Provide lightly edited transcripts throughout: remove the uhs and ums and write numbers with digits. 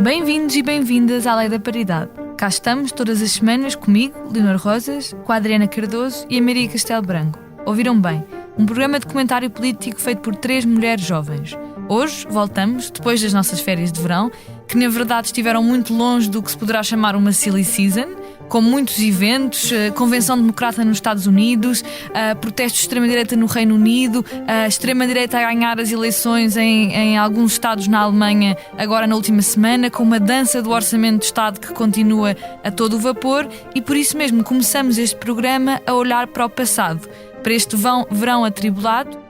Bem-vindos e bem-vindas à Lei da Paridade. Cá estamos todas as semanas comigo, Leonor Rosas, com a Adriana Cardoso e a Maria Castelo Branco. Ouviram bem? Um programa de comentário político feito por 3 mulheres jovens. Hoje voltamos, depois das nossas férias de verão, que na verdade estiveram muito longe do que se poderá chamar uma silly season, com muitos eventos, convenção democrata nos Estados Unidos, protestos de extrema-direita no Reino Unido, extrema-direita a ganhar as eleições em alguns estados na Alemanha agora na última semana, com uma dança do orçamento de Estado que continua a todo o vapor, e por isso mesmo começamos este programa a olhar para o passado, para este verão atribulado.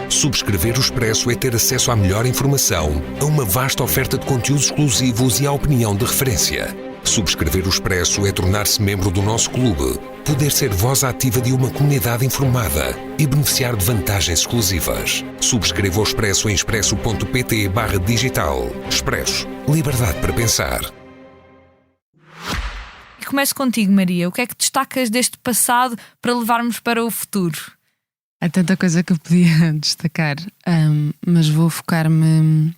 Subscrever o Expresso é ter acesso à melhor informação, a uma vasta oferta de conteúdos exclusivos e à opinião de referência. Subscrever o Expresso é tornar-se membro do nosso clube, poder ser voz ativa de uma comunidade informada e beneficiar de vantagens exclusivas. Subscreva o Expresso em expresso.pt/digital. Expresso. Liberdade para pensar. E começo contigo, Maria. O que é que destacas deste passado para levarmos para o futuro? Há tanta coisa que eu podia destacar, mas vou focar-me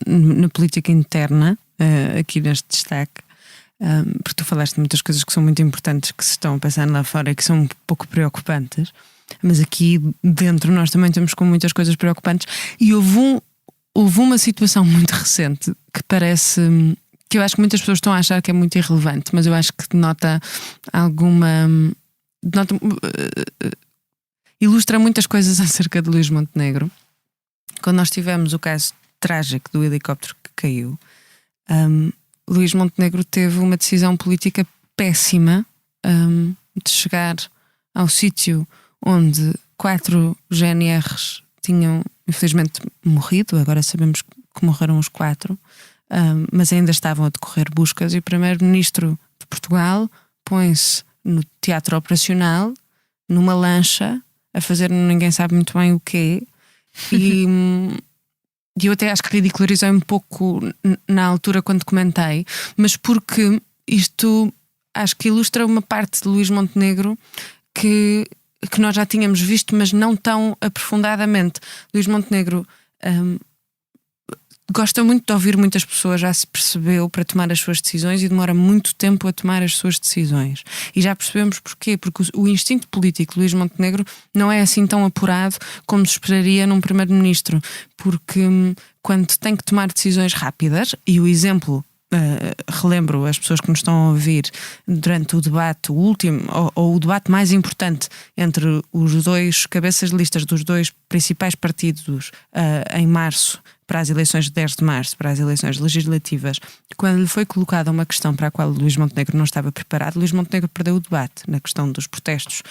na política interna, aqui neste destaque, porque tu falaste de muitas coisas que são muito importantes, que se estão a passar lá fora e que são um pouco preocupantes, mas aqui dentro nós também estamos com muitas coisas preocupantes. E houve uma situação muito recente que parece... que eu acho que muitas pessoas estão a achar que é muito irrelevante, mas eu acho que denota ilustra muitas coisas acerca de Luís Montenegro. Quando nós tivemos o caso trágico do helicóptero que caiu, Luís Montenegro teve uma decisão política péssima, de chegar ao sítio onde 4 GNRs tinham infelizmente morrido. Agora sabemos que morreram os 4, mas ainda estavam a decorrer buscas, e o primeiro-ministro de Portugal põe-se no teatro operacional, numa lancha, a fazer ninguém sabe muito bem o quê, e eu até acho que ridicularizei um pouco na altura quando comentei, mas porque isto acho que ilustra uma parte de Luís Montenegro que nós já tínhamos visto, mas não tão aprofundadamente. Luís Montenegro gosta muito de ouvir muitas pessoas, já se percebeu, para tomar as suas decisões, e demora muito tempo a tomar as suas decisões. E já percebemos porquê, porque o instinto político de Luís Montenegro não é assim tão apurado como se esperaria num primeiro-ministro, porque quando tem que tomar decisões rápidas, e o exemplo... relembro as pessoas que nos estão a ouvir durante o debate, o último, ou o debate mais importante entre os 2 cabeças de listas dos 2 principais partidos em março, para as eleições de 10 de março, para as eleições legislativas, quando lhe foi colocada uma questão para a qual Luís Montenegro não estava preparado, Luís Montenegro perdeu o debate na questão dos protestos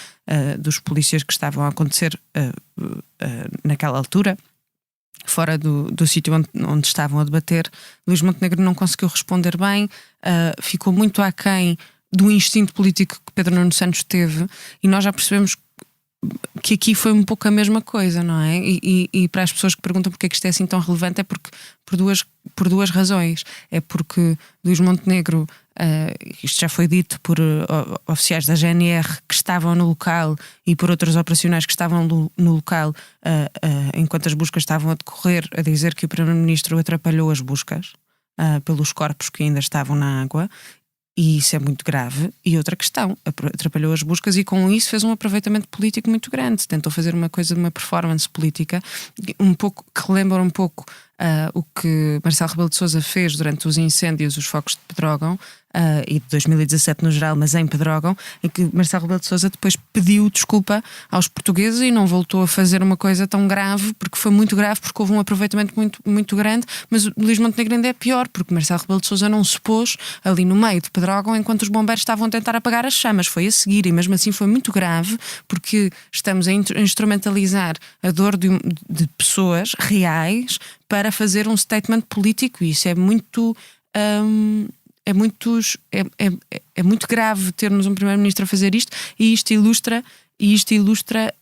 dos polícias que estavam a acontecer naquela altura, fora do sítio onde estavam a debater. Luís Montenegro não conseguiu responder bem, ficou muito aquém do instinto político que Pedro Nuno Santos teve, e nós já percebemos que aqui foi um pouco a mesma coisa, não é? E para as pessoas que perguntam porque é que isto é assim tão relevante, é porque por duas razões. É porque Luís Montenegro, isto já foi dito por oficiais da GNR que estavam no local e por outros operacionais que estavam no local enquanto as buscas estavam a decorrer, a dizer que o primeiro-ministro atrapalhou as buscas pelos corpos que ainda estavam na água. E isso é muito grave. E outra questão, atrapalhou as buscas e com isso fez um aproveitamento político muito grande. Tentou fazer uma coisa de uma performance política um pouco, que relembra um pouco o que Marcelo Rebelo de Sousa fez durante os incêndios, os focos de Pedrógão, e de 2017 no geral, mas em Pedrógão, em que Marcelo Rebelo de Sousa depois pediu desculpa aos portugueses e não voltou a fazer uma coisa tão grave, porque foi muito grave, porque houve um aproveitamento muito, muito grande. Mas o Luís Montenegro ainda é pior, porque Marcelo Rebelo de Sousa não se pôs ali no meio de Pedrógão enquanto os bombeiros estavam a tentar apagar as chamas, foi a seguir, e mesmo assim foi muito grave, porque estamos a instrumentalizar a dor de pessoas reais para fazer um statement político, e isso é muito... É muito grave termos um primeiro-ministro a fazer isto, e isto ilustra e isto ilustra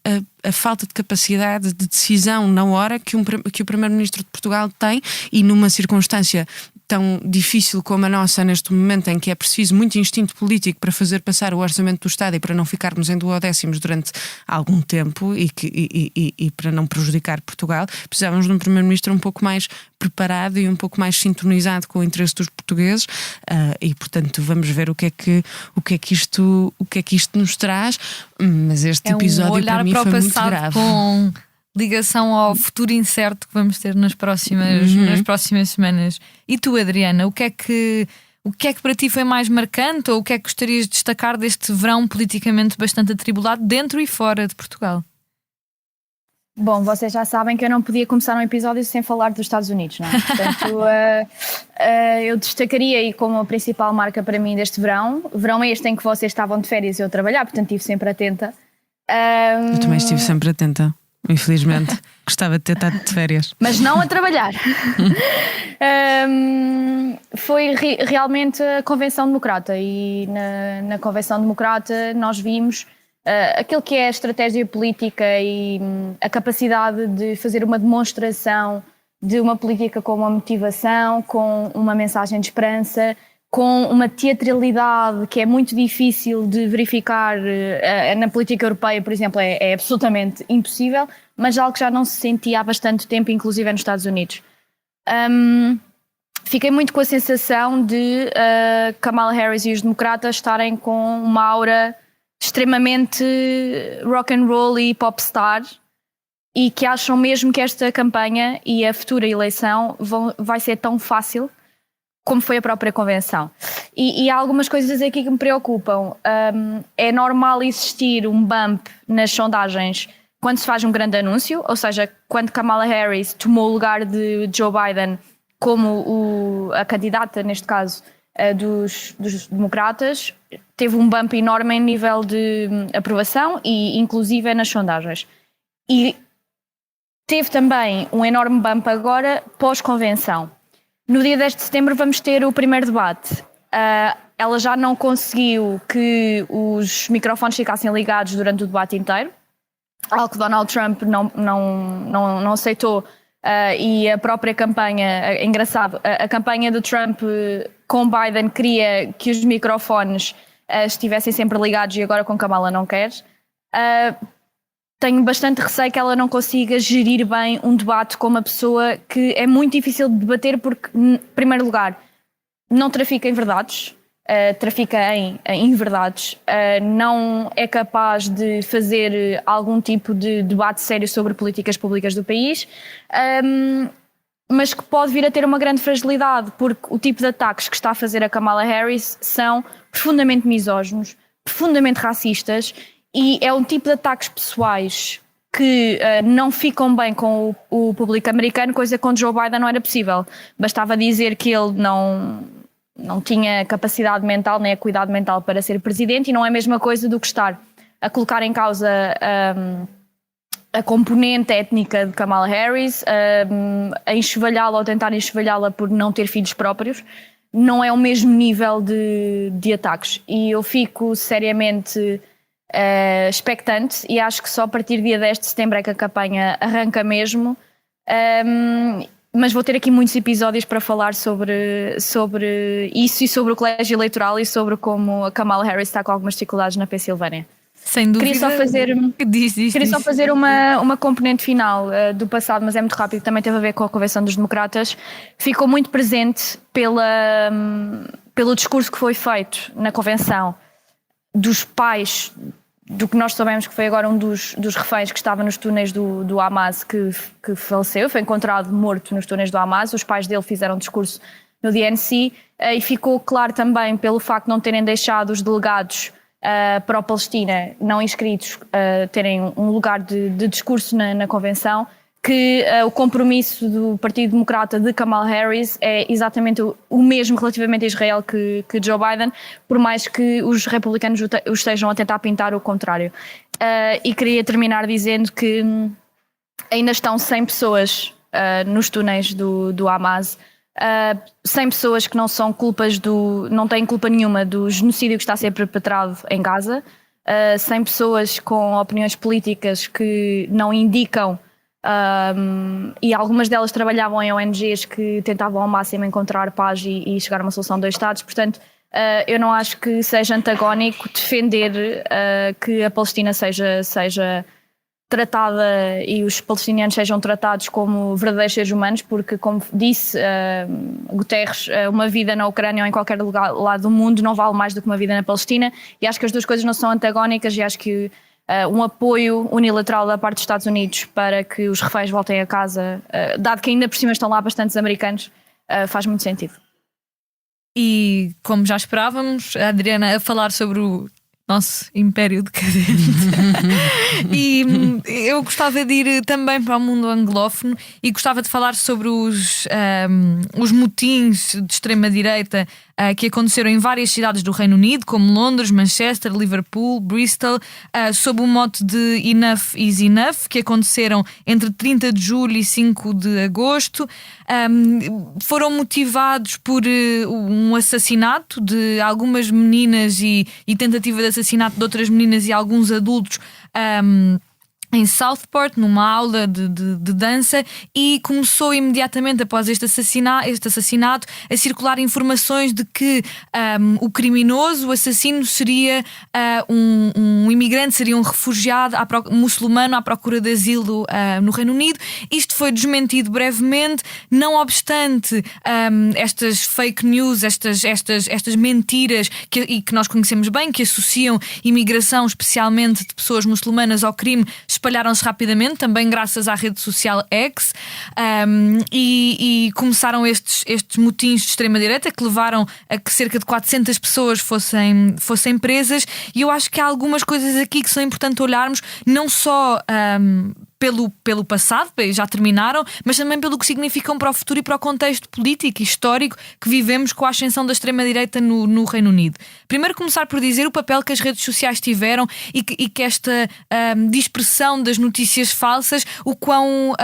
a falta de capacidade de decisão na hora que o Primeiro-Ministro de Portugal tem, e numa circunstância tão difícil como a nossa neste momento, em que é preciso muito instinto político para fazer passar o orçamento do Estado e para não ficarmos em duodécimos durante algum tempo e para não prejudicar Portugal, precisávamos de um Primeiro-Ministro um pouco mais preparado e um pouco mais sintonizado com o interesse dos portugueses, e portanto vamos ver o que é que isto nos traz, mas este episódio para mim foi muito grave. Com ligação ao futuro incerto que vamos ter nas próximas semanas. E tu, Adriana, o que é que para ti foi mais marcante, ou o que é que gostarias de destacar deste verão politicamente bastante atribulado dentro e fora de Portugal? Bom, vocês já sabem que eu não podia começar um episódio sem falar dos Estados Unidos, não é? Portanto, eu destacaria aí como a principal marca para mim deste verão este em que vocês estavam de férias e eu a trabalhar, portanto estive sempre atenta. Eu também estive sempre atenta. Infelizmente, gostava de ter estado de férias. Mas não a trabalhar. Foi realmente a Convenção Democrata, e na Convenção Democrata nós vimos aquilo que é a estratégia política e a capacidade de fazer uma demonstração de uma política com uma motivação, com uma mensagem de esperança, com uma teatralidade que é muito difícil de verificar na política europeia, por exemplo, é absolutamente impossível, mas algo que já não se sentia há bastante tempo, inclusive nos Estados Unidos. Fiquei muito com a sensação de Kamala Harris e os democratas estarem com uma aura extremamente rock and roll e popstar, e que acham mesmo que esta campanha e a futura eleição vai ser tão fácil como foi a própria convenção. E há algumas coisas aqui que me preocupam. É normal existir um bump nas sondagens quando se faz um grande anúncio, ou seja, quando Kamala Harris tomou o lugar de Joe Biden como a candidata, neste caso, dos democratas, teve um bump enorme em nível de aprovação e inclusive nas sondagens. E teve também um enorme bump agora pós-convenção. No dia 10 de setembro vamos ter o primeiro debate. Ela já não conseguiu que os microfones ficassem ligados durante o debate inteiro, algo que Donald Trump não aceitou, e a própria campanha, é engraçado, a campanha do Trump com Biden queria que os microfones estivessem sempre ligados, e agora com Kamala não quer. Tenho bastante receio que ela não consiga gerir bem um debate com uma pessoa que é muito difícil de debater, porque, em primeiro lugar, não trafica em verdades, trafica em inverdades, não é capaz de fazer algum tipo de debate sério sobre políticas públicas do país, mas que pode vir a ter uma grande fragilidade, porque o tipo de ataques que está a fazer a Kamala Harris são profundamente misóginos, profundamente racistas, e é um tipo de ataques pessoais que não ficam bem com o público americano, coisa que com Joe Biden não era possível. Bastava dizer que ele não tinha capacidade mental nem acuidade mental para ser presidente, e não é a mesma coisa do que estar a colocar em causa a componente étnica de Kamala Harris, a enxovalhá-la ou tentar enxovalhá-la por não ter filhos próprios. Não é o mesmo nível de ataques, e eu fico seriamente expectante, e acho que só a partir do dia 10 de setembro é que a campanha arranca mesmo, mas vou ter aqui muitos episódios para falar sobre isso, e sobre o colégio eleitoral, e sobre como a Kamala Harris está com algumas dificuldades na Pensilvânia. Sem dúvida. Queria só fazer uma componente final do passado, mas é muito rápido, também teve a ver com a Convenção dos Democratas. Ficou muito presente pelo discurso que foi feito na Convenção dos pais do que nós sabemos que foi agora um dos reféns que estava nos túneis do Hamas, que faleceu, foi encontrado morto nos túneis do Hamas. Os pais dele fizeram um discurso no DNC, e ficou claro também pelo facto de não terem deixado os delegados para a Palestina não inscritos terem um lugar de discurso na Convenção, que o compromisso do Partido Democrata de Kamala Harris é exatamente o mesmo relativamente a Israel que Joe Biden, por mais que os republicanos o estejam a tentar pintar o contrário. E queria terminar dizendo que ainda estão 100 pessoas nos túneis do Hamas, 100 pessoas que não têm culpa nenhuma do genocídio que está a ser perpetrado em Gaza. sem pessoas com opiniões políticas que não indicam, e algumas delas trabalhavam em ONGs que tentavam ao máximo encontrar paz e chegar a uma solução de 2 Estados. Portanto, eu não acho que seja antagónico defender que a Palestina seja tratada e os palestinianos sejam tratados como verdadeiros seres humanos, porque, como disse Guterres, uma vida na Ucrânia ou em qualquer lugar lado do mundo não vale mais do que uma vida na Palestina, e acho que as duas coisas não são antagónicas, e acho que um apoio unilateral da parte dos Estados Unidos para que os reféns voltem a casa, dado que ainda por cima estão lá bastantes americanos, faz muito sentido. E como já esperávamos, a Adriana a falar sobre o nosso império decadente. E eu gostava de ir também para o mundo anglófono e gostava de falar sobre os motins de extrema-direita que aconteceram em várias cidades do Reino Unido, como Londres, Manchester, Liverpool, Bristol, sob o mote de Enough is Enough, que aconteceram entre 30 de julho e 5 de agosto. Foram motivados por um assassinato de algumas meninas e tentativa de assassinato de outras meninas e alguns adultos em Southport, numa aula de dança, e começou imediatamente após este assassinato a circular informações de que o assassino seria um imigrante, seria um refugiado muçulmano à procura de asilo no Reino Unido. Isto foi desmentido brevemente, não obstante estas fake news, estas mentiras que nós conhecemos bem, que associam imigração, especialmente de pessoas muçulmanas, ao crime, espalharam-se rapidamente, também graças à rede social X, e começaram estes motins de extrema-direita que levaram a que cerca de 400 pessoas fossem presas. E eu acho que há algumas coisas aqui que são importantes olharmos, não só pelo passado, já terminaram, mas também pelo que significam para o futuro e para o contexto político e histórico que vivemos com a ascensão da extrema-direita no Reino Unido. Primeiro, começar por dizer o papel que as redes sociais tiveram e que esta dispersão das notícias falsas, o quão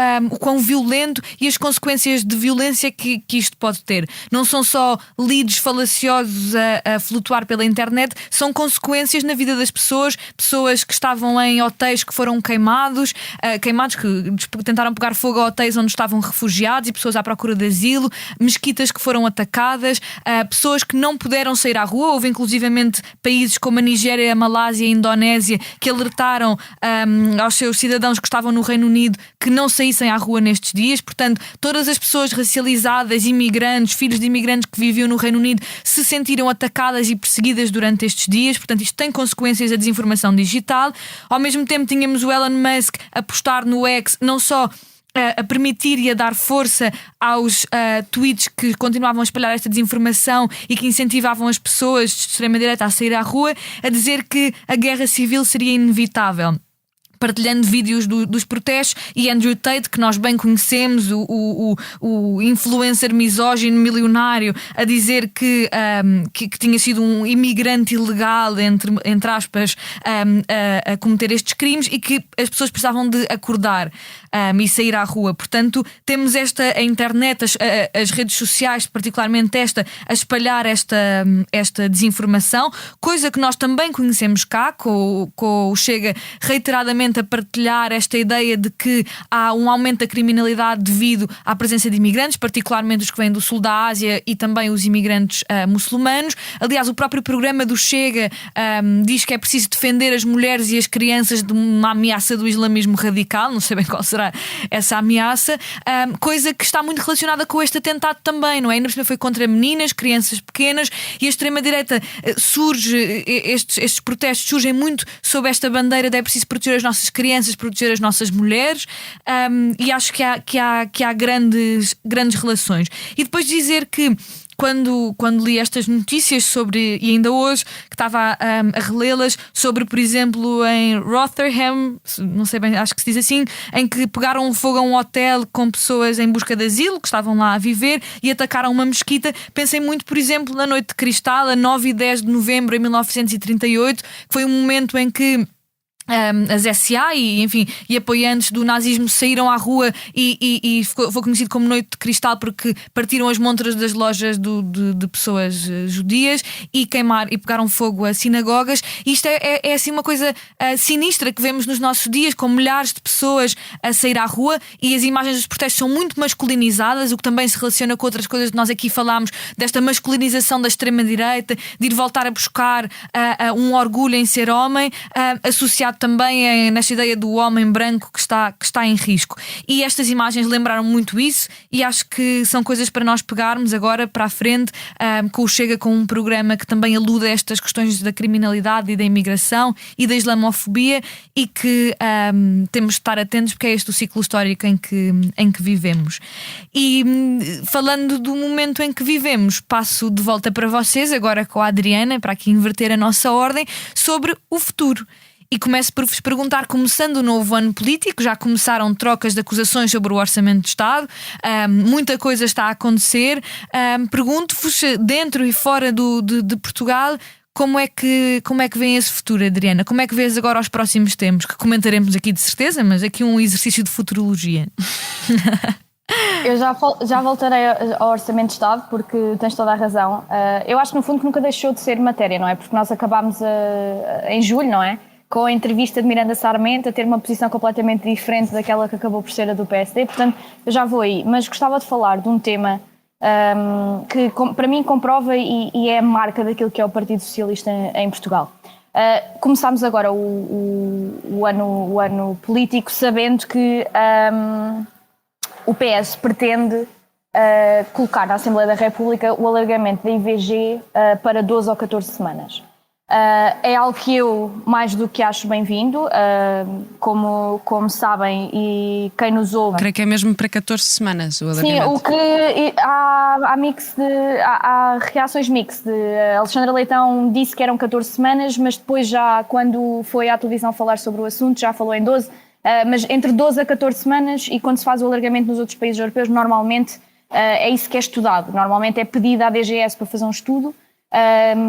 violento e as consequências de violência que isto pode ter. Não são só leads falaciosos a flutuar pela internet, são consequências na vida das pessoas que estavam em hotéis que foram queimados, que tentaram pegar fogo a hotéis onde estavam refugiados e pessoas à procura de asilo, mesquitas que foram atacadas, pessoas que não puderam sair à rua. Houve inclusivamente países como a Nigéria, a Malásia e a Indonésia que alertaram aos seus cidadãos que estavam no Reino Unido que não saíssem à rua nestes dias. Portanto, todas as pessoas racializadas, imigrantes, filhos de imigrantes que viviam no Reino Unido se sentiram atacadas e perseguidas durante estes dias. Portanto, isto tem consequências da desinformação digital. Ao mesmo tempo, tínhamos o Elon Musk a postar no X, não só a permitir e a dar força aos tweets que continuavam a espalhar esta desinformação e que incentivavam as pessoas de extrema-direita a sair à rua, a dizer que a guerra civil seria inevitável, partilhando vídeos dos protestos. E Andrew Tate, que nós bem conhecemos, o influencer misógino milionário, a dizer que tinha sido um imigrante ilegal, entre aspas, a cometer estes crimes, e que as pessoas precisavam de acordar e sair à rua. Portanto, temos a internet, as redes sociais, particularmente a espalhar esta desinformação, coisa que nós também conhecemos cá, com o Chega reiteradamente a partilhar esta ideia de que há um aumento da criminalidade devido à presença de imigrantes, particularmente os que vêm do sul da Ásia e também os imigrantes muçulmanos. Aliás, o próprio programa do Chega diz que é preciso defender as mulheres e as crianças de uma ameaça do islamismo radical. Não sei bem qual será essa ameaça, coisa que está muito relacionada com este atentado também, não é? Ainda por cima foi contra meninas, crianças pequenas, e a extrema-direita estes protestos surgem muito sob esta bandeira de é preciso proteger as nossas crianças, proteger as nossas mulheres, e acho que há grandes relações. E depois dizer que quando li estas notícias sobre, e ainda hoje que estava a relê-las, sobre, por exemplo, em Rotherham, não sei bem, acho que se diz assim, em que pegaram fogo a um hotel com pessoas em busca de asilo que estavam lá a viver e atacaram uma mesquita, pensei muito, por exemplo, na Noite de Cristal, a 9 e 10 de novembro de 1938, que foi um momento em que as SA e apoiantes do nazismo saíram à rua e foi conhecido como Noite de Cristal porque partiram as montras das lojas de pessoas judias e pegaram fogo a sinagogas. Isto é assim uma coisa sinistra que vemos nos nossos dias, com milhares de pessoas a sair à rua, e as imagens dos protestos são muito masculinizadas, o que também se relaciona com outras coisas que nós aqui falámos, desta masculinização da extrema-direita, de ir voltar a buscar um orgulho em ser homem, associado também nesta ideia do homem branco que está em risco. E estas imagens lembraram muito isso, e acho que são coisas para nós pegarmos agora para a frente, com o Chega, com um programa que também alude a estas questões da criminalidade e da imigração e da islamofobia, e que temos de estar atentos porque é este o ciclo histórico em que vivemos. E falando do momento em que vivemos, passo de volta para vocês agora com a Adriana, para aqui inverter a nossa ordem, sobre o futuro. E começo por vos perguntar, começando o novo ano político, já começaram trocas de acusações sobre o Orçamento de Estado, muita coisa está a acontecer. Pergunto-vos, dentro e fora de Portugal, como é que vem esse futuro, Adriana? Como é que vês agora os próximos tempos? Que comentaremos aqui de certeza, mas aqui um exercício de futurologia. Eu já voltarei ao Orçamento de Estado, porque tens toda a razão. Eu acho que no fundo que nunca deixou de ser matéria, não é? Porque nós acabámos em julho, não é? Com a entrevista de Miranda Sarmento, a ter uma posição completamente diferente daquela que acabou por ser a do PSD, portanto eu já vou aí. Mas gostava de falar de um tema que para mim comprova e é a marca daquilo que é o Partido Socialista em Portugal. Começámos agora o ano político sabendo que o PS pretende colocar na Assembleia da República o alargamento da IVG para 12 ou 14 semanas. É algo que eu mais do que acho bem-vindo, como sabem, e quem nos ouve. Creio que é mesmo para 14 semanas o alargamento. Sim, o que há reações mixtas. Alexandra Leitão disse que eram 14 semanas, mas depois já, quando foi à televisão falar sobre o assunto, já falou em 12. Mas entre 12 a 14 semanas, e quando se faz o alargamento nos outros países europeus, normalmente é isso que é estudado. Normalmente é pedido à DGS para fazer um estudo.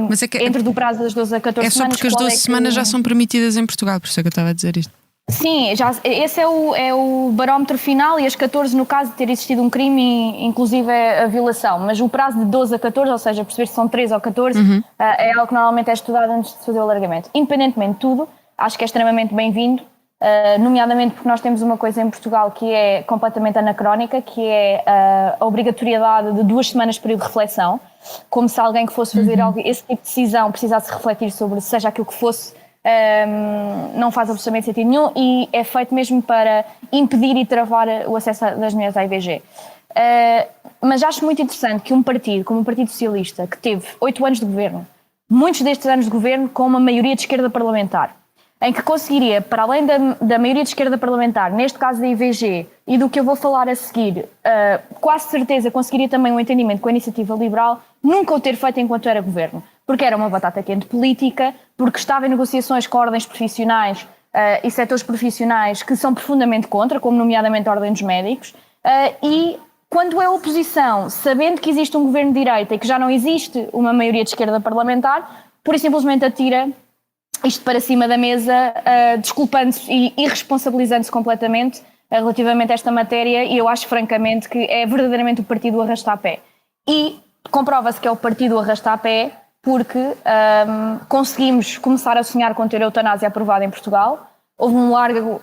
Mas é que entre do prazo das 12 a 14 semanas. É só porque as 12 semanas já são permitidas em Portugal, por isso é que eu estava a dizer isto. Sim, esse é o barómetro final, e as 14 no caso de ter existido um crime, inclusive a violação. Mas o prazo de 12 a 14, ou seja, perceber se são 13 ou 14, é algo que normalmente é estudado antes de fazer o alargamento. Independentemente de tudo, acho que é extremamente bem-vindo. Nomeadamente porque nós temos uma coisa em Portugal que é completamente anacrónica, que é a obrigatoriedade de 2 semanas de período de reflexão, como se alguém que fosse fazer esse tipo de decisão precisasse refletir sobre seja aquilo que fosse. Não faz absolutamente sentido nenhum, e é feito mesmo para impedir e travar o acesso das mulheres à IVG. Mas acho muito interessante que um partido como o Partido Socialista, que teve 8 anos de governo, muitos destes anos de governo com uma maioria de esquerda parlamentar, em que conseguiria, para além da maioria de esquerda parlamentar, neste caso da IVG, e do que eu vou falar a seguir, quase certeza conseguiria também um entendimento com a Iniciativa Liberal, nunca o ter feito enquanto era governo. Porque era uma batata quente política, porque estava em negociações com ordens profissionais e setores profissionais que são profundamente contra, como nomeadamente a Ordem dos Médicos, e quando é oposição, sabendo que existe um governo de direita e que já não existe uma maioria de esquerda parlamentar, pura e simplesmente atira isto para cima da mesa, desculpando-se e irresponsabilizando-se completamente relativamente a esta matéria, e eu acho francamente que é verdadeiramente o partido arrasta-pé. E comprova-se que é o partido arrasta-pé porque conseguimos começar a sonhar com ter a eutanásia aprovada em Portugal. Houve um largo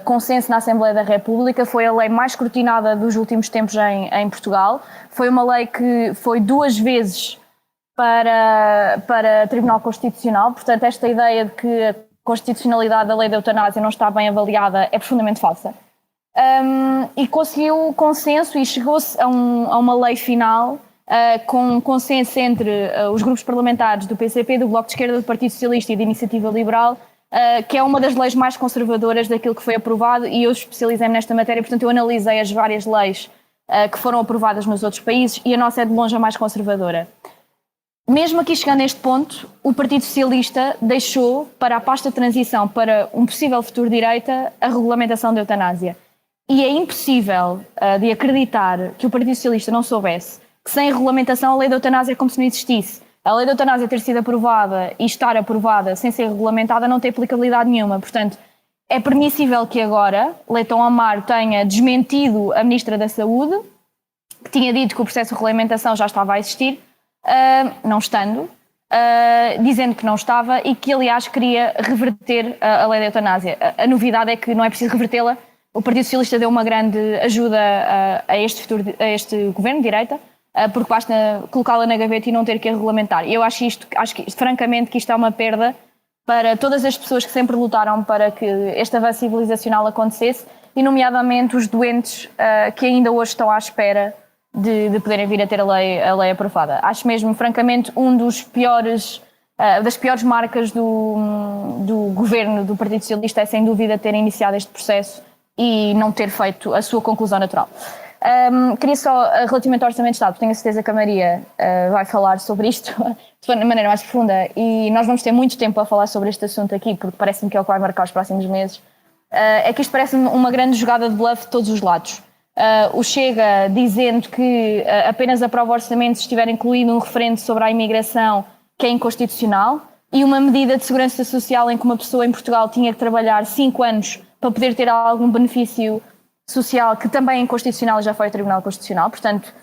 consenso na Assembleia da República, foi a lei mais escrutinada dos últimos tempos em Portugal. Foi uma lei que foi 2 vezes para Tribunal Constitucional, portanto esta ideia de que a constitucionalidade da lei da eutanásia não está bem avaliada é profundamente falsa. E conseguiu consenso e chegou-se a uma lei final com consenso entre os grupos parlamentares do PCP, do Bloco de Esquerda, do Partido Socialista e da Iniciativa Liberal, que é uma das leis mais conservadoras daquilo que foi aprovado, e eu especializei-me nesta matéria, portanto eu analisei as várias leis que foram aprovadas nos outros países, e a nossa é de longe a mais conservadora. Mesmo aqui chegando a este ponto, o Partido Socialista deixou para a pasta de transição para um possível futuro de direita a regulamentação da eutanásia. E é impossível de acreditar que o Partido Socialista não soubesse que sem regulamentação a lei da eutanásia é como se não existisse. A lei da eutanásia ter sido aprovada e estar aprovada sem ser regulamentada não tem aplicabilidade nenhuma. Portanto, é permissível que agora Leitão Amaro tenha desmentido a Ministra da Saúde, que tinha dito que o processo de regulamentação já estava a existir, não estando, dizendo que não estava e que, aliás, queria reverter a lei da eutanásia. A novidade é que não é preciso revertê-la. O Partido Socialista deu uma grande ajuda a este governo de direita, porque basta colocá-la na gaveta e não ter que a regulamentar. Eu acho francamente, que isto é uma perda para todas as pessoas que sempre lutaram para que este avanço civilizacional acontecesse, e nomeadamente os doentes que ainda hoje estão à espera de poderem vir a ter a lei aprovada. Acho mesmo, francamente, das piores marcas do governo do Partido Socialista é, sem dúvida, ter iniciado este processo e não ter feito a sua conclusão natural. Queria só, relativamente ao Orçamento de Estado, tenho a certeza que a Maria vai falar sobre isto de maneira mais profunda, e nós vamos ter muito tempo a falar sobre este assunto aqui, porque parece-me que é o que vai marcar os próximos meses. É que isto parece-me uma grande jogada de bluff de todos os lados. O Chega dizendo que apenas aprova o orçamento se estiver incluído um referendo sobre a imigração, que é inconstitucional, e uma medida de segurança social em que uma pessoa em Portugal tinha que trabalhar 5 anos para poder ter algum benefício social, que também é inconstitucional e já foi ao Tribunal Constitucional. Portanto,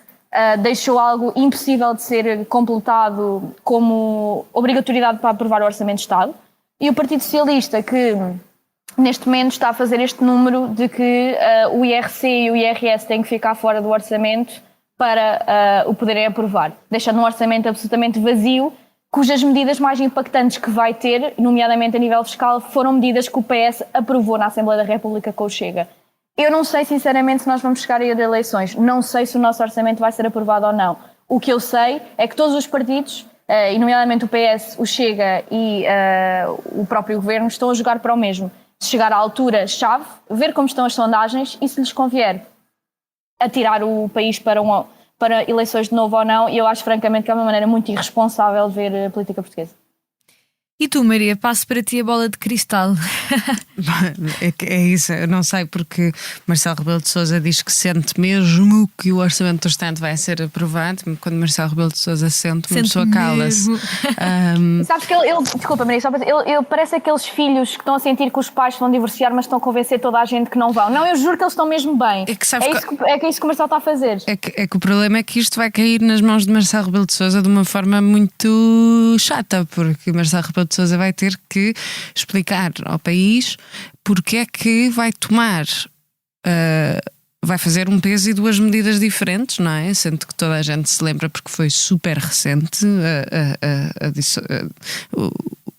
deixou algo impossível de ser completado como obrigatoriedade para aprovar o Orçamento de Estado. E o Partido Socialista, que neste momento está a fazer este número de que o IRC e o IRS têm que ficar fora do orçamento para o poderem aprovar, deixando um orçamento absolutamente vazio, cujas medidas mais impactantes que vai ter, nomeadamente a nível fiscal, foram medidas que o PS aprovou na Assembleia da República com o Chega. Eu não sei, sinceramente, se nós vamos chegar a ir a eleições. Não sei se o nosso orçamento vai ser aprovado ou não. O que eu sei é que todos os partidos, e nomeadamente o PS, o Chega e o próprio Governo, estão a jogar para o mesmo. Se chegar à altura-chave, ver como estão as sondagens e se lhes convier atirar o país para eleições de novo ou não. E eu acho, francamente, que é uma maneira muito irresponsável de ver a política portuguesa. E tu, Maria, passo para ti a bola de cristal. É isso, eu não sei, porque Marcelo Rebelo de Sousa diz que sente mesmo que o Orçamento do Estado vai ser aprovado. Quando Marcelo Rebelo de Sousa sente, uma pessoa cala-se. Sabes que ele desculpa, Maria, ele parece aqueles filhos que estão a sentir que os pais vão divorciar, mas estão a convencer toda a gente que não vão. Não, eu juro que eles estão mesmo bem. É isso que o Marcelo está a fazer. É que o problema é que isto vai cair nas mãos de Marcelo Rebelo de Sousa de uma forma muito chata, porque Marcelo Rebelo de Sousa vai ter que explicar ao país porque é que vai tomar, vai fazer um peso e duas medidas diferentes, não é? Sendo que toda a gente se lembra, porque foi super recente,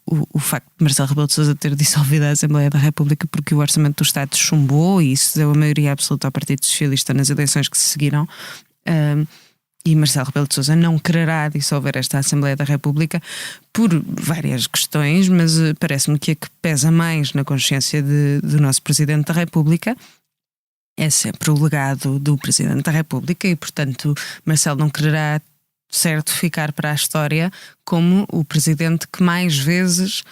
o facto de Marcelo Rebelo de Sousa ter dissolvido a Assembleia da República porque o Orçamento do Estado chumbou, e isso deu a maioria absoluta ao Partido Socialista nas eleições que se seguiram. E Marcelo Rebelo de Sousa não quererá dissolver esta Assembleia da República por várias questões, mas parece-me que a que pesa mais na consciência do nosso Presidente da República é sempre o legado do Presidente da República, e portanto Marcelo não quererá, certo, ficar para a história como o Presidente que mais vezes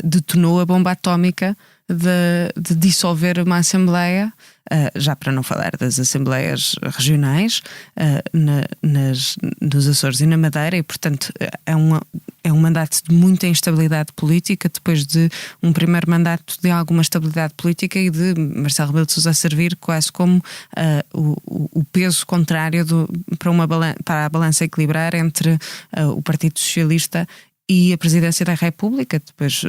detonou a bomba atómica de dissolver uma Assembleia, já para não falar das Assembleias regionais nos Açores e na Madeira, e portanto é um mandato de muita instabilidade política, depois de um primeiro mandato de alguma estabilidade política e de Marcelo Rebelo de Sousa servir quase como o peso contrário para a balança equilibrar entre o Partido Socialista e a Presidência da República. Depois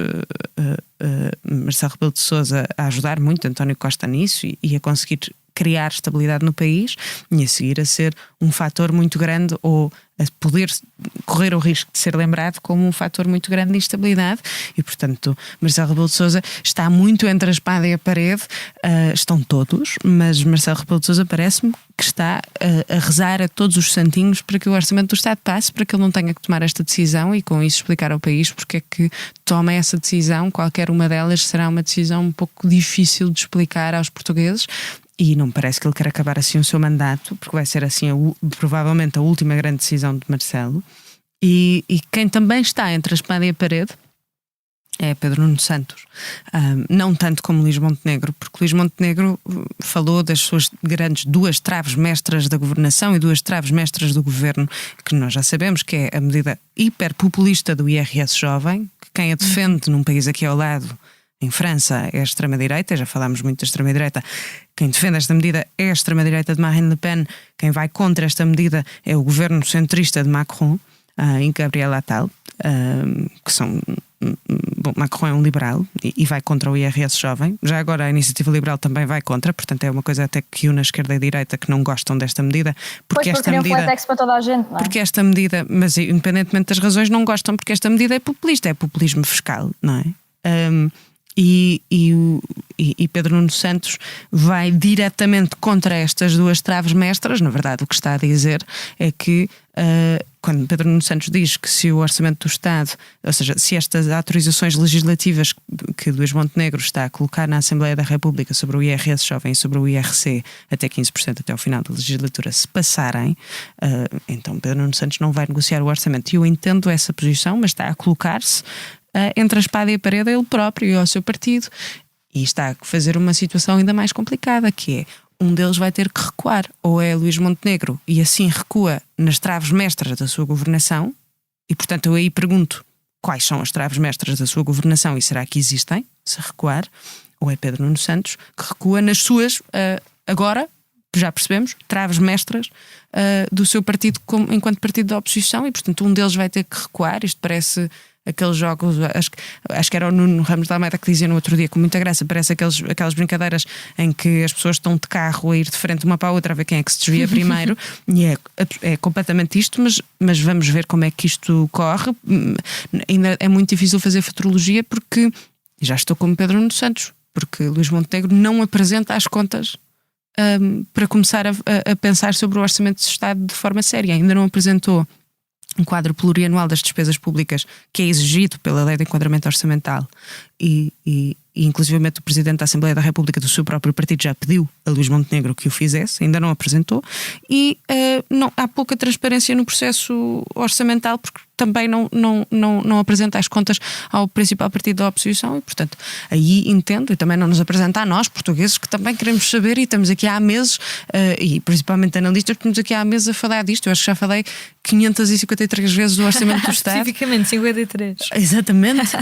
Marcelo Rebelo de Sousa a ajudar muito António Costa nisso e a conseguir criar estabilidade no país, e a seguir a ser um fator muito grande, ou a poder correr o risco de ser lembrado como um fator muito grande de instabilidade. E portanto Marcelo Rebelo de Sousa está muito entre a espada e a parede. Estão todos, mas Marcelo Rebelo de Sousa parece-me que está a rezar a todos os santinhos para que o Orçamento do Estado passe, para que ele não tenha que tomar esta decisão, e com isso explicar ao país porque é que toma essa decisão. Qualquer uma delas será uma decisão um pouco difícil de explicar aos portugueses, e não me parece que ele quer acabar assim o seu mandato, porque vai ser assim provavelmente a última grande decisão de Marcelo. E quem também está entre a espada e a parede é Pedro Nuno Santos. Não tanto como Luís Montenegro, porque Luís Montenegro falou das suas grandes 2 traves mestras da governação e 2 traves mestras do governo, que nós já sabemos que é a medida hiperpopulista do IRS jovem, que quem a defende num país aqui ao lado, em França, é a extrema-direita. Já falámos muito da extrema-direita. Quem defende esta medida é a extrema-direita de Marine Le Pen. Quem vai contra esta medida é o governo centrista de Macron e Gabriel Attal, que são... Bom, Macron é um liberal e vai contra o IRS jovem. Já agora a Iniciativa Liberal também vai contra, portanto é uma coisa até que une a esquerda e a direita, que não gostam desta medida. Porque esta medida, flat tax para toda a gente, não é? Porque esta medida, mas independentemente das razões, não gostam, porque esta medida é populista, é populismo fiscal, não é? E Pedro Nuno Santos vai diretamente contra estas 2 traves mestras. Na verdade, o que está a dizer é que quando Pedro Nuno Santos diz que se o orçamento do Estado, ou seja, se estas autorizações legislativas que Luís Montenegro está a colocar na Assembleia da República sobre o IRS jovem e sobre o IRC até 15% até ao final da legislatura se passarem, então Pedro Nuno Santos não vai negociar o orçamento. E eu entendo essa posição, mas está a colocar-se entre a espada e a parede a ele próprio e ao seu partido, e está a fazer uma situação ainda mais complicada, que é, um deles vai ter que recuar, ou é Luís Montenegro e assim recua nas traves mestras da sua governação, e portanto eu aí pergunto quais são as traves mestras da sua governação e será que existem, se recuar, ou é Pedro Nuno Santos que recua nas suas, agora, já percebemos, traves mestras do seu partido enquanto partido da oposição, e portanto um deles vai ter que recuar. Isto parece aqueles jogos, acho que era o Nuno Ramos de Almeida que dizia no outro dia com muita graça, parece aquelas brincadeiras em que as pessoas estão de carro a ir de frente uma para a outra a ver quem é que se desvia primeiro. E é completamente isto, mas vamos ver como é que isto corre. Ainda é muito difícil fazer futurologia, porque já estou como Pedro Nuno Santos, porque Luís Montenegro não apresenta as contas para começar a pensar sobre o orçamento de Estado de forma séria. Ainda não apresentou um quadro plurianual das despesas públicas que é exigido pela Lei de Enquadramento Orçamental, e inclusivamente o Presidente da Assembleia da República do seu próprio partido já pediu a Luís Montenegro que o fizesse, ainda não apresentou, e há pouca transparência no processo orçamental, porque também não apresenta as contas ao principal partido da oposição, e portanto aí entendo, e também não nos apresenta a nós, portugueses, que também queremos saber, e estamos aqui há meses, e principalmente analistas, estamos aqui há meses a falar disto. Eu acho que já falei 553 vezes o orçamento do Estado. Especificamente 53. Exatamente.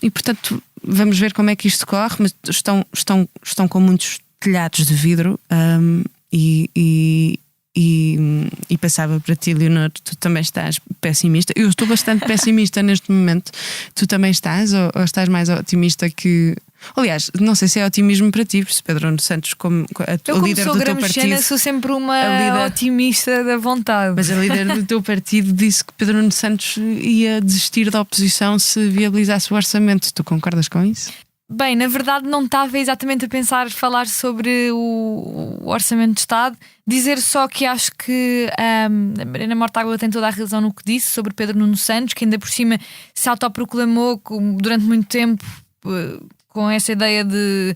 E portanto vamos ver como é que isto corre, mas estão com muitos telhados de vidro, e passava para ti, Leonor, tu também estás pessimista. Eu estou bastante pessimista neste momento. Tu também estás, ou estás mais otimista que... Aliás, não sei se é otimismo para ti, porque Pedro Nuno Santos, como o líder do teu partido, sou sempre uma otimista da vontade. Mas a líder do teu partido disse que Pedro Nuno Santos ia desistir da oposição se viabilizasse o orçamento. Tu concordas com isso? Bem, na verdade não estava exatamente a falar sobre o Orçamento de Estado. Dizer só que acho que a Mariana Mortágua tem toda a razão no que disse sobre Pedro Nuno Santos, que ainda por cima se autoproclamou durante muito tempo com essa ideia de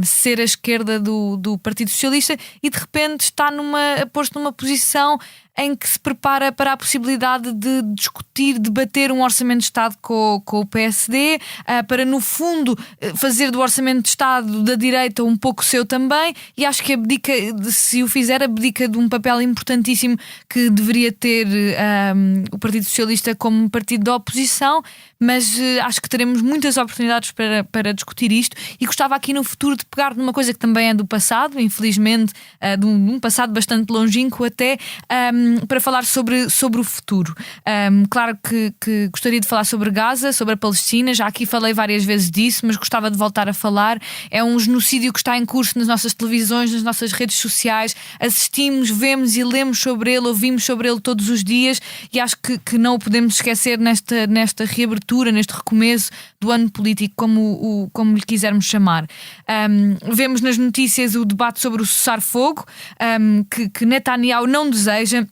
ser a esquerda do Partido Socialista, e de repente está posto numa posição em que se prepara para a possibilidade de discutir, debater um orçamento de Estado com o PSD, para no fundo fazer do orçamento de Estado da direita um pouco seu também, e acho que se o fizer, abdica de um papel importantíssimo que deveria ter o Partido Socialista como partido da oposição. Mas acho que teremos muitas oportunidades para discutir isto, e gostava aqui no futuro de pegar numa coisa que também é do passado, infelizmente, de um passado bastante longínquo até, para falar sobre o futuro. Claro que gostaria de falar sobre Gaza, sobre a Palestina, já aqui falei várias vezes disso, mas gostava de voltar a falar. É um genocídio que está em curso nas nossas televisões, nas nossas redes sociais. Assistimos, vemos e lemos sobre ele, ouvimos sobre ele todos os dias, e acho que não o podemos esquecer nesta reabertura, neste recomeço do ano político, como lhe quisermos chamar. Vemos nas notícias o debate sobre o cessar-fogo, que Netanyahu não deseja.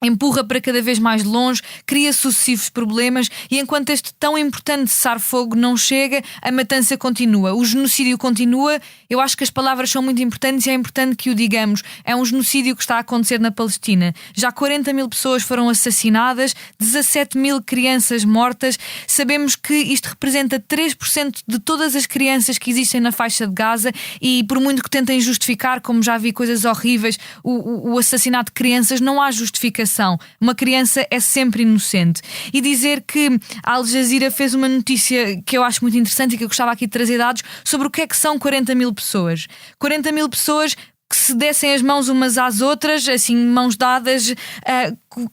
empurra para cada vez mais longe, cria sucessivos problemas e enquanto este tão importante cessar-fogo não chega, a matança continua, o genocídio continua. Eu acho que as palavras são muito importantes e é importante que o digamos. É um genocídio que está a acontecer na Palestina. Já 40 mil pessoas foram assassinadas, 17 mil crianças mortas. Sabemos que isto representa 3% de todas as crianças que existem na faixa de Gaza e por muito que tentem justificar, como já vi coisas horríveis, o assassinato de crianças, não há justificação. Uma criança é sempre inocente. E dizer que a Al Jazeera fez uma notícia que eu acho muito interessante e que eu gostava aqui de trazer dados sobre o que é que são 40 mil pessoas. 40 mil pessoas que se dessem as mãos umas às outras, assim, mãos dadas,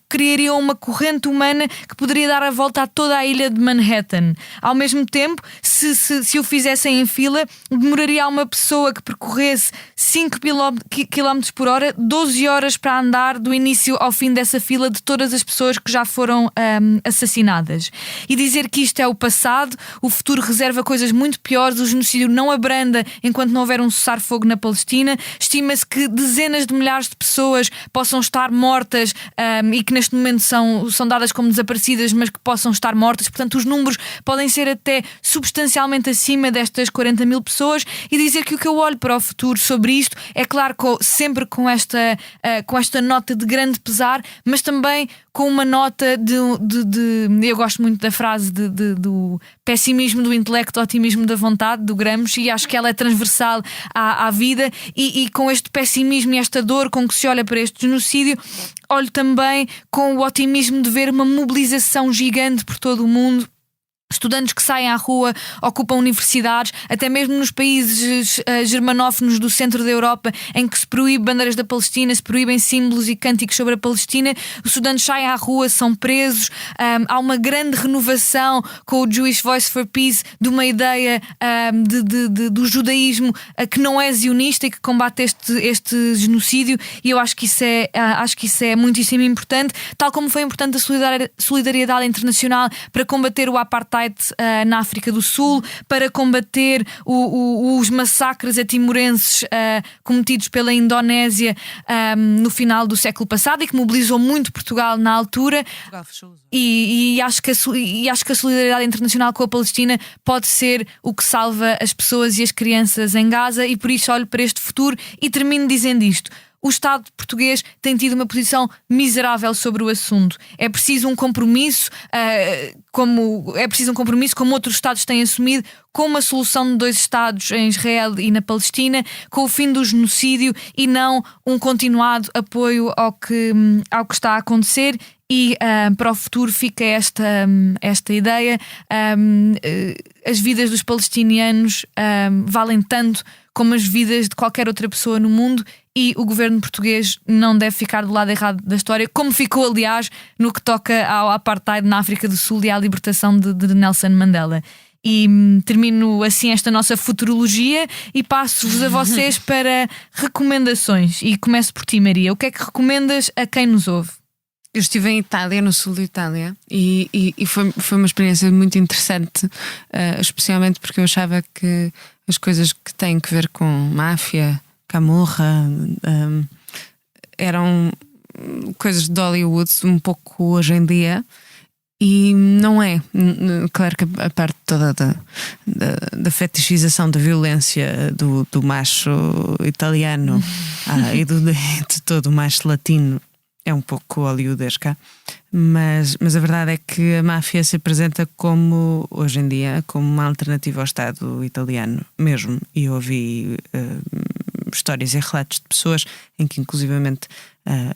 criariam uma corrente humana que poderia dar a volta a toda a ilha de Manhattan. Ao mesmo tempo, se o fizessem em fila, demoraria a uma pessoa que percorresse 5 km por hora 12 horas para andar do início ao fim dessa fila de todas as pessoas que já foram assassinadas. E dizer que isto é o passado, o futuro reserva coisas muito piores, o genocídio não abranda enquanto não houver um cessar-fogo na Palestina. Estima-se que dezenas de milhares de pessoas possam estar mortas e que neste momento são dadas como desaparecidas, mas que possam estar mortas. Portanto, os números podem ser até substancialmente acima destas 40 mil pessoas. E dizer que o que eu olho para o futuro sobre isto é claro, sempre com esta nota de grande pesar, mas também com uma nota de eu gosto muito da frase do pessimismo do intelecto, otimismo da vontade, do Gramsci, e acho que ela é transversal à vida, e com este pessimismo e esta dor com que se olha para este genocídio, olho também com o otimismo de ver uma mobilização gigante por todo o mundo. Estudantes que saem à rua, ocupam universidades, até mesmo nos países germanófonos do centro da Europa, em que se proíbe bandeiras da Palestina, se proíbem símbolos e cânticos sobre a Palestina. Os estudantes saem à rua, são presos. Há uma grande renovação com o Jewish Voice for Peace de uma ideia do judaísmo que não é zionista e que combate este genocídio, e eu acho que isso é muitíssimo importante, tal como foi importante a solidariedade internacional para combater o apartheid na África do Sul, para combater os massacres a timorenses cometidos pela Indonésia no final do século passado e que mobilizou muito Portugal na altura. E acho que a solidariedade internacional com a Palestina pode ser o que salva as pessoas e as crianças em Gaza, e por isso olho para este futuro e termino dizendo isto. O Estado português tem tido uma posição miserável sobre o assunto. É preciso um compromisso, como outros Estados têm assumido, com uma solução de 2 Estados em Israel e na Palestina, com o fim do genocídio e não um continuado apoio ao que está a acontecer. E para o futuro fica esta ideia. As vidas dos palestinianos valem tanto como as vidas de qualquer outra pessoa no mundo, e o governo português não deve ficar do lado errado da história, como ficou, aliás, no que toca ao apartheid na África do Sul e à libertação de Nelson Mandela. E termino assim esta nossa futurologia e passo-vos a vocês para recomendações. E começo por ti, Maria. O que é que recomendas a quem nos ouve? Eu estive em Itália, no sul de Itália, e foi uma experiência muito interessante, especialmente porque eu achava que as coisas que têm que ver com máfia, camorra, eram coisas de Hollywood um pouco hoje em dia, e não é. Claro que a parte toda da fetichização da violência do macho italiano e de todo o macho latino é um pouco hollywoodesca, mas a verdade é que a máfia se apresenta como, hoje em dia, como uma alternativa ao Estado italiano mesmo. E eu ouvi histórias e relatos de pessoas em que inclusivamente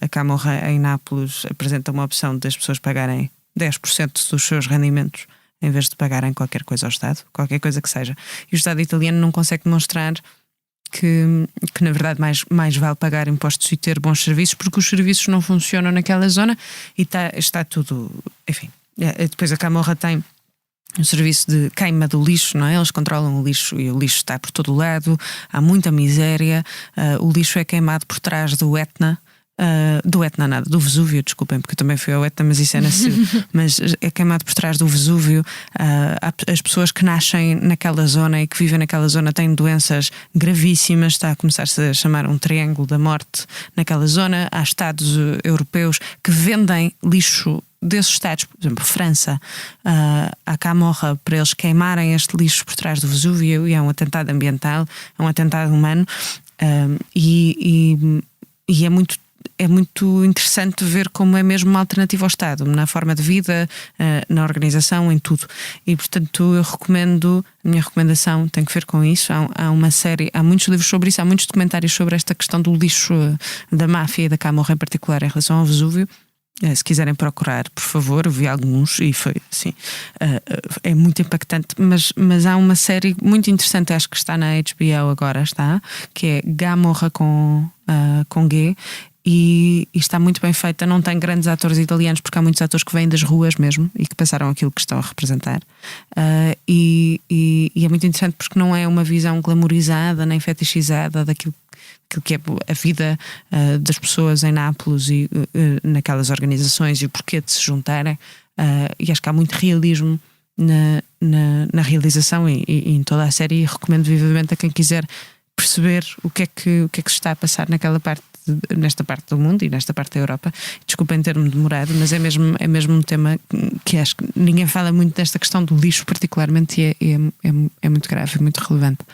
a Camorra em Nápoles apresenta uma opção das pessoas pagarem 10% dos seus rendimentos em vez de pagarem qualquer coisa ao Estado, qualquer coisa que seja. E o Estado italiano não consegue demonstrar que na verdade mais vale pagar impostos e ter bons serviços, porque os serviços não funcionam naquela zona e está tudo, enfim. Depois a Camorra tem um serviço de queima do lixo, não é? Eles controlam o lixo e o lixo está por todo o lado, há muita miséria, o lixo é queimado por trás do Etna, do Etna nada, do Vesúvio, desculpem, porque eu também fui ao Etna, mas isso é mas é queimado por trás do Vesúvio. As pessoas que nascem naquela zona e que vivem naquela zona têm doenças gravíssimas, está a começar-se a chamar um triângulo da morte naquela zona. Há estados europeus que vendem lixo desses estados, por exemplo, França, a Camorra, para eles queimarem este lixo por trás do Vesúvio, e é um atentado ambiental, é um atentado humano, e é muito interessante ver como é mesmo uma alternativa ao Estado, na forma de vida, na organização, em tudo. E portanto eu recomendo, a minha recomendação tem que ver com isso. Há uma série, há muitos livros sobre isso, há muitos documentários sobre esta questão do lixo da máfia e da Camorra em particular em relação ao Vesúvio. Se quiserem procurar, por favor, eu vi alguns e foi assim, é muito impactante, mas há uma série muito interessante, acho que está na HBO agora, que é Gamorra com G, e está muito bem feita. Não tem grandes atores italianos, porque há muitos atores que vêm das ruas mesmo e que passaram aquilo que estão a representar, e é muito interessante porque não é uma visão glamorizada nem fetichizada daquilo que é a vida das pessoas em Nápoles e naquelas organizações e o porquê de se juntarem, e acho que há muito realismo na realização e em toda a série, e recomendo vivamente a quem quiser perceber o que é que se está a passar nesta parte do mundo e nesta parte da Europa. Desculpem ter-me demorado, mas é mesmo um tema que acho que ninguém fala muito desta questão do lixo particularmente, e é muito grave e muito relevante.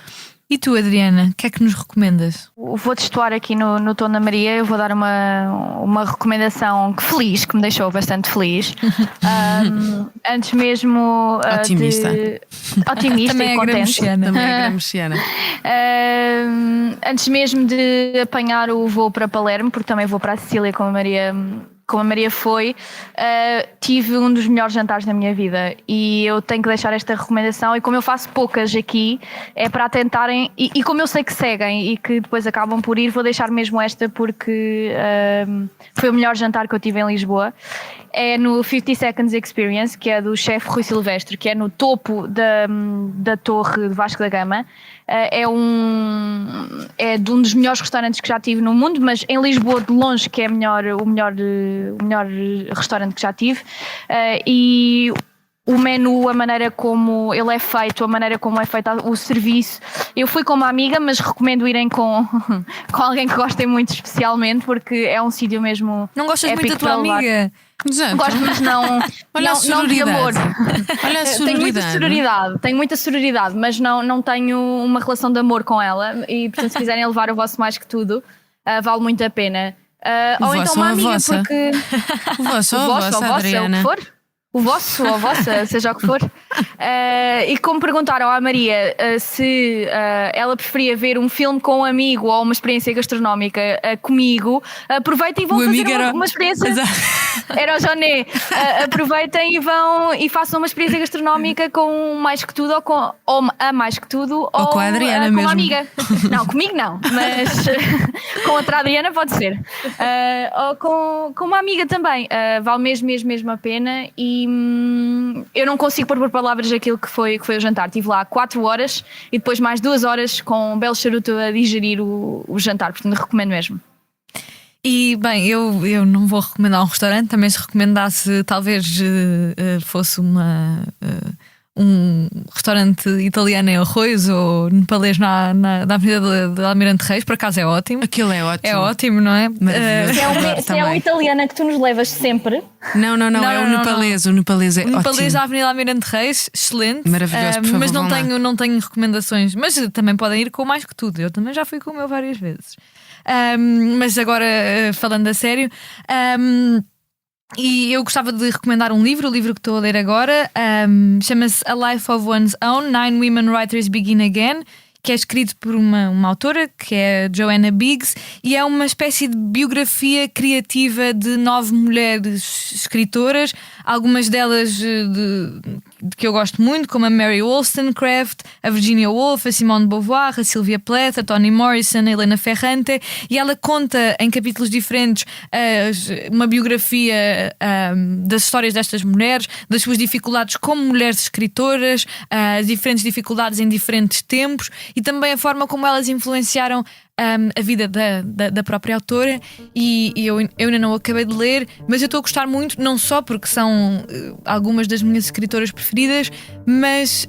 E tu, Adriana, o que é que nos recomendas? Vou testuar aqui no Tom da Maria. Eu vou dar uma recomendação que me deixou bastante feliz. Antes mesmo otimista. Otimista também e contente. Também é gramechiana. Antes mesmo de apanhar o voo para Palermo, porque também vou para a Sicília como a Maria foi, tive um dos melhores jantares da minha vida, e eu tenho que deixar esta recomendação. E como eu faço poucas aqui, é para tentarem, e como eu sei que seguem e que depois acabam por ir, vou deixar mesmo esta, porque foi o melhor jantar que eu tive em Lisboa. É no 50 Seconds Experience, que é do chefe Rui Silvestre, que é no topo da Torre de Vasco da Gama. É de um dos melhores restaurantes que já tive no mundo, mas em Lisboa de longe que é o melhor restaurante que já tive. E o menu, a maneira como ele é feito, a maneira como é feito o serviço. Eu fui com uma amiga, mas recomendo irem com alguém que gostem muito especialmente, porque é um sítio mesmo. Não gostas épico muito da tua amiga? Exato. Gosto, mas não. Olha não de amor. Olha a sororidade. Tenho muita sororidade, mas não tenho uma relação de amor com ela. E portanto, se quiserem levar o vosso mais que tudo, vale muito a pena. Ou então uma amiga, porque. O vosso, Adriana. É o que for. O vosso ou a vossa, seja o que for. E como perguntaram à Maria se ela preferia ver um filme com um amigo ou uma experiência gastronómica comigo, aproveitem e vão fazer uma experiência. Era o Joné. Aproveitem e vão e façam uma experiência gastronómica com Mais Que Tudo, ou a Mais Que Tudo, ou com a Adriana com mesmo. Uma amiga. Não, comigo não, mas com outra Adriana pode ser. Ou com uma amiga também. Vale mesmo a pena. E eu não consigo pôr por palavras aquilo que foi o jantar. Estive lá 4 horas e depois mais 2 horas com um belo charuto a digerir o jantar, portanto recomendo mesmo. E bem, eu não vou recomendar um restaurante, também se recomendasse talvez fosse um restaurante italiano em Arroios ou nepalês na Avenida de Almirante Reis. Por acaso é ótimo. Aquilo é ótimo. É ótimo, não é? Se é uma italiana que tu nos levas sempre. Não, é o nepalês. O nepalês é ótimo. O nepalês da Avenida Almirante Reis, excelente. Maravilhoso, por favor, mas não tenho recomendações. Mas também podem ir com Mais Que Tudo. Eu também já fui com o meu várias vezes. Mas agora, falando a sério, e eu gostava de recomendar um livro, o livro que estou a ler agora, chama-se A Life of One's Own, 9 Women Writers Begin Again, que é escrito por uma autora, que é Joanna Biggs, e é uma espécie de biografia criativa de 9 mulheres escritoras, algumas delas de que eu gosto muito, como a Mary Wollstonecraft, a Virginia Woolf, a Simone de Beauvoir, a Sylvia Plath, a Toni Morrison, a Helena Ferrante, e ela conta em capítulos diferentes uma biografia das histórias destas mulheres, das suas dificuldades como mulheres escritoras, as diferentes dificuldades em diferentes tempos, e também a forma como elas influenciaram a vida da própria autora, e eu ainda não acabei de ler, mas eu estou a gostar muito, não só porque são algumas das minhas escritoras preferidas, mas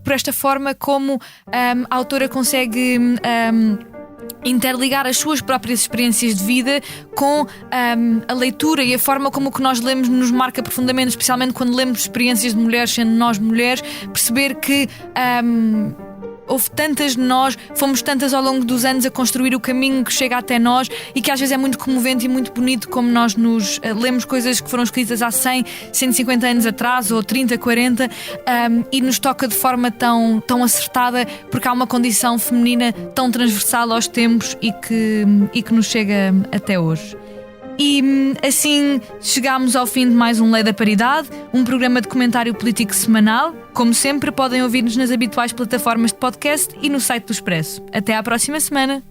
por esta forma como a autora consegue interligar as suas próprias experiências de vida com a leitura, e a forma como o que nós lemos nos marca profundamente, especialmente quando lemos experiências de mulheres, sendo nós mulheres, perceber que houve tantas de nós, fomos tantas ao longo dos anos a construir o caminho que chega até nós, e que às vezes é muito comovente e muito bonito como nós nos lemos coisas que foram escritas há 100, 150 anos atrás, ou 30, 40, e nos toca de forma tão acertada, porque há uma condição feminina tão transversal aos tempos e que nos chega até hoje. E assim chegámos ao fim de mais um Lei da Paridade, um programa de comentário político semanal. Como sempre, podem ouvir-nos nas habituais plataformas de podcast e no site do Expresso. Até à próxima semana!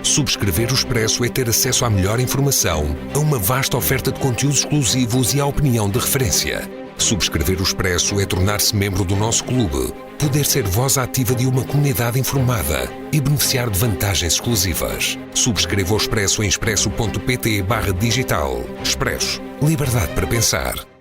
Subscrever o Expresso é ter acesso à melhor informação, a uma vasta oferta de conteúdos exclusivos e à opinião de referência. Subscrever o Expresso é tornar-se membro do nosso clube, poder ser voz ativa de uma comunidade informada e beneficiar de vantagens exclusivas. Subscreva o Expresso em expresso.pt/digital. Expresso. Liberdade para pensar.